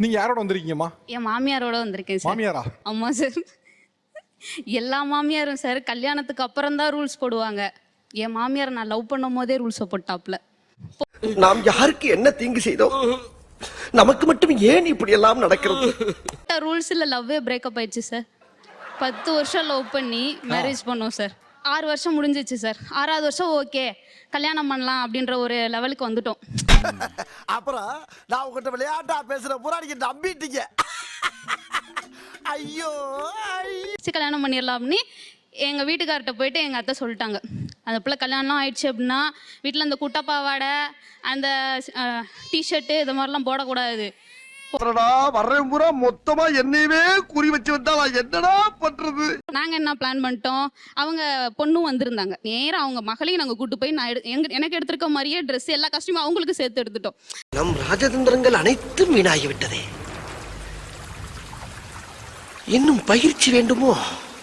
நீங்க யாரோட வந்திருக்கீங்கம்மா? என் மாமியாரோட வந்திருக்கேன் சார். மாமியாரா? ஆமா சார். எல்லா மாமியாரும் சார் கல்யாணத்துக்கு அப்புறம் தான் ரூல்ஸ் போடுவாங்க. என் மாமியார் நான் லவ் பண்ணும் போதே ரூல்ஸ் போட்டாப்ல. நாம் யாருக்கு என்ன தீங்கு செய்தோம்? நமக்கு மட்டும் ஏன் இப்படி எல்லாம் நடக்கிறது? ரூல்ஸ்ல லவ்வே பிரேக்கப் ஆயிடுச்சு சார். 10 வருஷம் லவ் பண்ணி மேரேஜ் பண்ணோம் சார். 6 வருஷம் முடிஞ்சிச்சு சார். 6வது வருஷம் ஓகே கல்யாணம் பண்ணலாம் அப்படின்ற ஒரு லெவலுக்கு வந்துட்டோம். அப்புறம் நான் உங்ககிட்ட விளையாட்டா பேசுற புறாடிக்கு நம்பிட்டீங்க. ஐயோ கல்யாணம் பண்ணிடலாம் அப்படின்னு எங்க வீட்டுக்கார்ட்ட போயிட்டு எங்க அத்தை சொல்லிட்டாங்க. அந்த பிள்ளை கல்யாணம் ஆயிடுச்சு அப்படின்னா வீட்டில் அந்த குட்டை பாவாடை அந்த டிஷர்ட்டு இது மாதிரிலாம் போடக்கூடாது. வர்றேன் பூரா மொத்தமா என்னையவே குறி வச்சு வந்தா நான் என்னடா பண்றது? நாங்க என்ன பிளான் பண்ணிட்டோம், அவங்க பொண்ணும் வந்திருந்தாங்க. நேரா அவங்க மகளையும் நாங்க கூட்டு போய் நான் எனக்கு எடுத்திருக்க மாதிரியே ட்ரெஸ் எல்லா கஸ்டியூமும் அவங்களுக்கு சேர்த்து எடுத்துட்டோம். நம் ராஜதந்திரங்கள் அனைத்தும் வீணாகிவிட்டதே. இன்னும் பயிற்சி வேண்டுமோ?